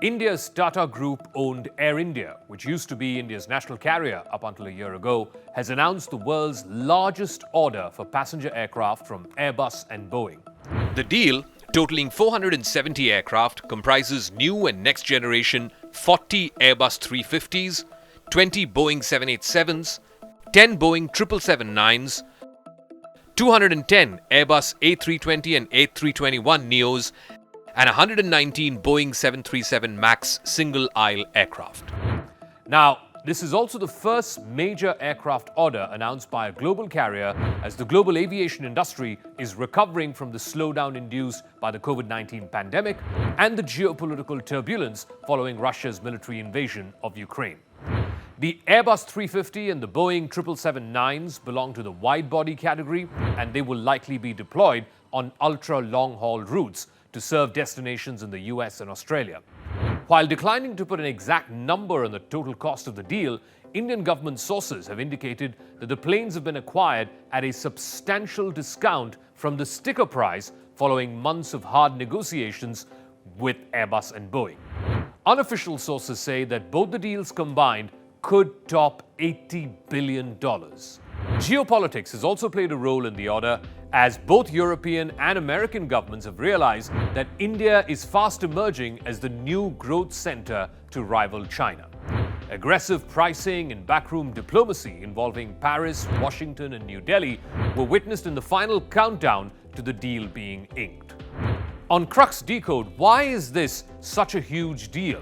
India's Tata Group owned Air India, which used to be India's national carrier up until a year ago, has announced the world's largest order for passenger aircraft from Airbus and Boeing. The deal, totaling 470 aircraft, comprises new and next generation 40 Airbus 350s, 20 Boeing 787s, 10 Boeing 777-9s, 210 Airbus A320 and A321neos, and 119 Boeing 737 MAX single-aisle aircraft. Now, this is also the first major aircraft order announced by a global carrier as the global aviation industry is recovering from the slowdown induced by the COVID-19 pandemic and the geopolitical turbulence following Russia's military invasion of Ukraine. The Airbus 350 and the Boeing 777-9s belong to the wide-body category, and they will likely be deployed on ultra-long-haul routes to serve destinations in the US and Australia. While declining to put an exact number on the total cost of the deal, Indian government sources have indicated that the planes have been acquired at a substantial discount from the sticker price following months of hard negotiations with Airbus and Boeing. Unofficial sources say that both the deals combined could top $80 billion. Geopolitics has also played a role in the order, as both European and American governments have realized that India is fast emerging as the new growth center to rival China. Aggressive pricing and backroom diplomacy involving Paris, Washington, and New Delhi were witnessed in the final countdown to the deal being inked. On Crux Decode, why is this such a huge deal?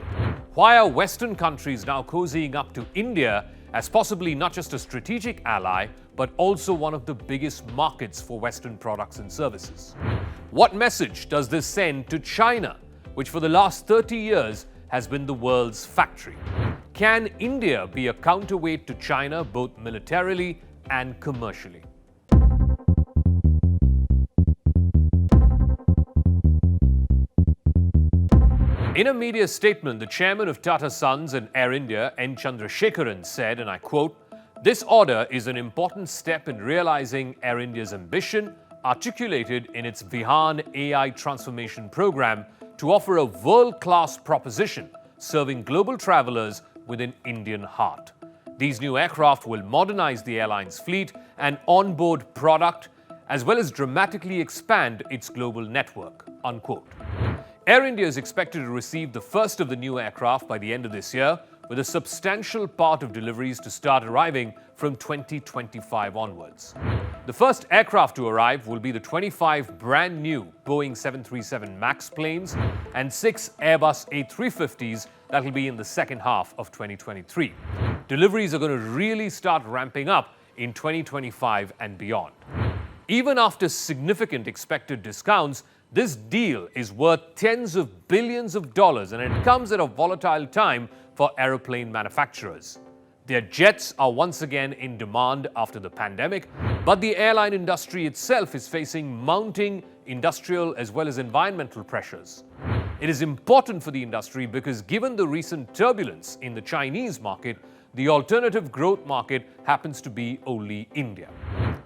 Why are Western countries now cozying up to India as possibly not just a strategic ally, but also one of the biggest markets for Western products and services? What message does this send to China, which for the last 30 years has been the world's factory? Can India be a counterweight to China both militarily and commercially? In a media statement, the chairman of Tata Sons and Air India, N. Chandrasekaran, said, and I quote, "This order is an important step in realizing Air India's ambition, articulated in its Vihan AI transformation program, to offer a world-class proposition serving global travelers with an Indian heart. These new aircraft will modernize the airline's fleet and onboard product, as well as dramatically expand its global network," unquote. Air India is expected to receive the first of the new aircraft by the end of this year, with a substantial part of deliveries to start arriving from 2025 onwards. The first aircraft to arrive will be the 25 brand new Boeing 737 MAX planes and 6 Airbus A350s that will be in the second half of 2023. Deliveries are going to really start ramping up in 2025 and beyond. Even after significant expected discounts, this deal is worth tens of billions of dollars, and it comes at a volatile time for aeroplane manufacturers. Their jets are once again in demand after the pandemic, but the airline industry itself is facing mounting industrial as well as environmental pressures. It is important for the industry because, given the recent turbulence in the Chinese market, the alternative growth market happens to be only India.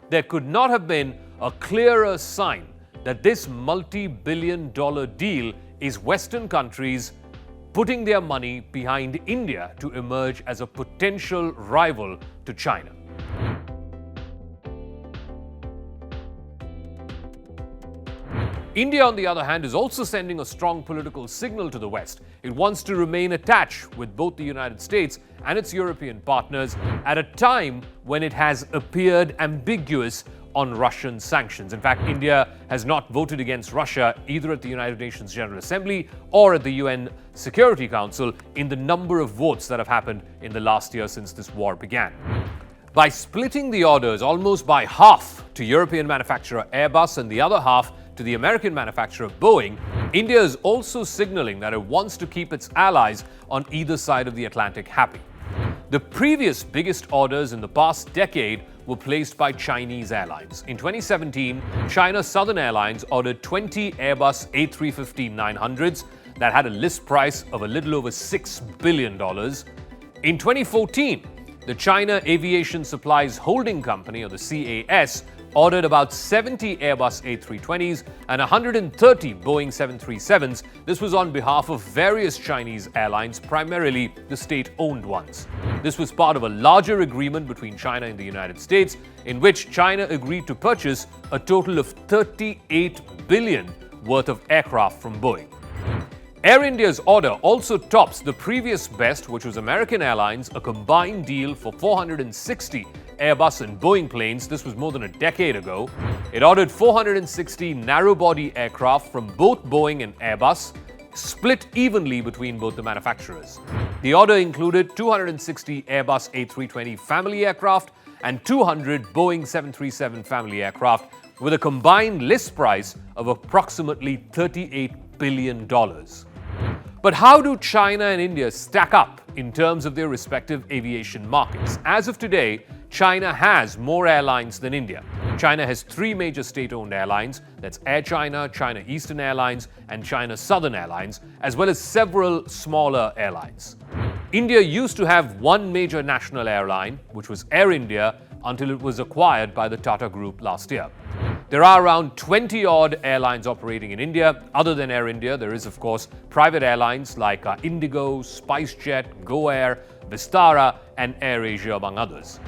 There could not have been a clearer sign that this multi-billion-dollar deal is Western countries putting their money behind India to emerge as a potential rival to China. India, on the other hand, is also sending a strong political signal to the West. It wants to remain attached with both the United States and its European partners at a time when it has appeared ambiguous on Russian sanctions. In fact, India has not voted against Russia either at the United Nations General Assembly or at the UN Security Council in the number of votes that have happened in the last year since this war began. By splitting the orders almost by half to European manufacturer Airbus and the other half to the American manufacturer Boeing, India is also signaling that it wants to keep its allies on either side of the Atlantic happy. The previous biggest orders in the past decade were placed by Chinese airlines. In 2017, China's Southern Airlines ordered 20 Airbus A350-900s that had a list price of a little over $6 billion. In 2014, the China Aviation Supplies Holding Company, or the CAS, ordered about 70 Airbus A320s and 130 Boeing 737s. This was on behalf of various Chinese airlines, primarily the state-owned ones. This was part of a larger agreement between China and the United States, in which China agreed to purchase a total of $38 billion worth of aircraft from Boeing. Air India's order also tops the previous best, which was American Airlines, a combined deal for 460 Airbus and Boeing planes. This was more than a decade ago. It ordered 460 narrow-body aircraft from both Boeing and Airbus, split evenly between both the manufacturers. The order included 260 Airbus A320 family aircraft and 200 Boeing 737 family aircraft, with a combined list price of approximately $38 billion. But how do China and India stack up in terms of their respective aviation markets? As of today, China has more airlines than India. China has three major state-owned airlines, that's Air China, China Eastern Airlines, and China Southern Airlines, as well as several smaller airlines. India used to have one major national airline, which was Air India, until it was acquired by the Tata Group last year. There are around 20-odd airlines operating in India. Other than Air India, there is, of course, private airlines like Indigo, SpiceJet, GoAir, Vistara, and AirAsia, among others.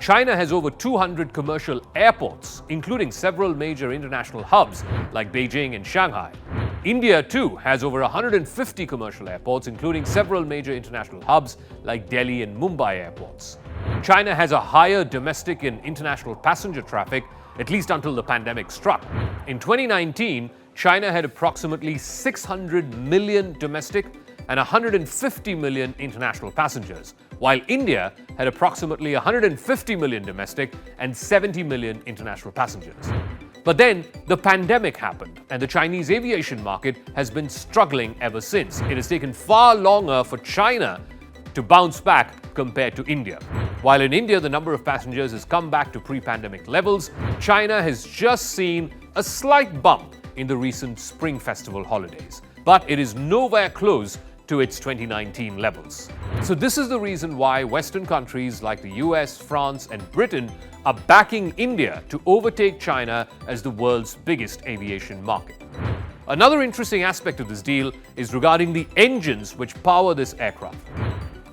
China has over 200 commercial airports, including several major international hubs like Beijing and Shanghai. India, too, has over 150 commercial airports, including several major international hubs like Delhi and Mumbai airports. China has a higher domestic and international passenger traffic, at least until the pandemic struck. In 2019, China had approximately 600 million domestic and 150 million international passengers, while India had approximately 150 million domestic and 70 million international passengers. But then the pandemic happened, and the Chinese aviation market has been struggling ever since. It has taken far longer for China to bounce back compared to India. While in India the number of passengers has come back to pre-pandemic levels, China has just seen a slight bump in the recent Spring Festival holidays, but it is nowhere close to its 2019 levels. So this is the reason why Western countries like the US, France, and Britain are backing India to overtake China as the world's biggest aviation market. Another interesting aspect of this deal is regarding the engines which power this aircraft.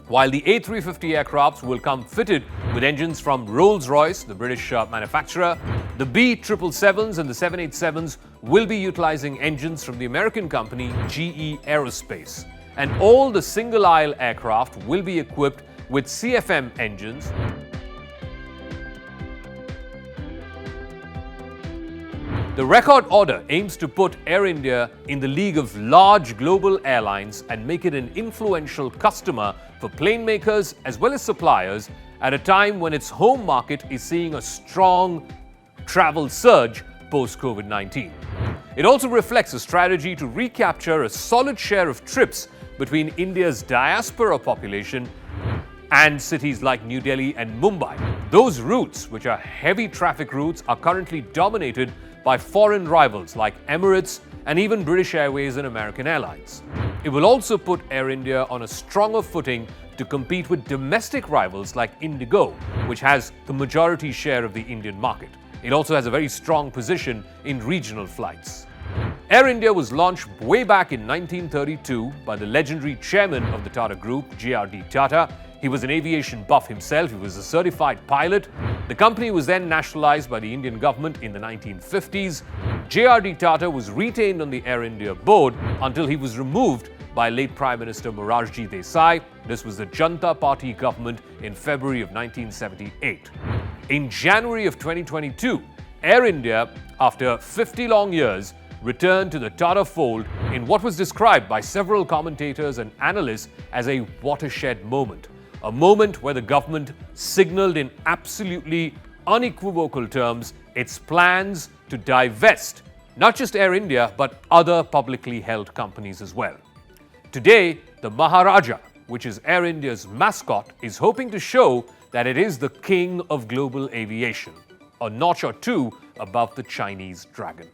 While the A350 aircrafts will come fitted with engines from Rolls-Royce, the British manufacturer, the B777s and the 787s will be utilizing engines from the American company GE Aerospace. And all the single-aisle aircraft will be equipped with CFM engines. The record order aims to put Air India in the league of large global airlines and make it an influential customer for plane makers as well as suppliers at a time when its home market is seeing a strong travel surge post-COVID-19. It also reflects a strategy to recapture a solid share of trips between India's diaspora population and cities like New Delhi and Mumbai. Those routes, which are heavy traffic routes, are currently dominated by foreign rivals like Emirates and even British Airways and American Airlines. It will also put Air India on a stronger footing to compete with domestic rivals like Indigo, which has the majority share of the Indian market. It also has a very strong position in regional flights. Air India was launched way back in 1932 by the legendary chairman of the Tata Group, J.R.D. Tata. He was an aviation buff himself. He was a certified pilot. The company was then nationalized by the Indian government in the 1950s. J.R.D. Tata was retained on the Air India board until he was removed by late Prime Minister Morarji Desai. This was the Janata Party government in February of 1978. In January of 2022, Air India, after 50 long years, returned to the Tata fold in what was described by several commentators and analysts as a watershed moment. A moment where the government signaled in absolutely unequivocal terms its plans to divest not just Air India but other publicly held companies as well. Today, the Maharaja, which is Air India's mascot, is hoping to show that it is the king of global aviation, a notch or two above the Chinese dragon.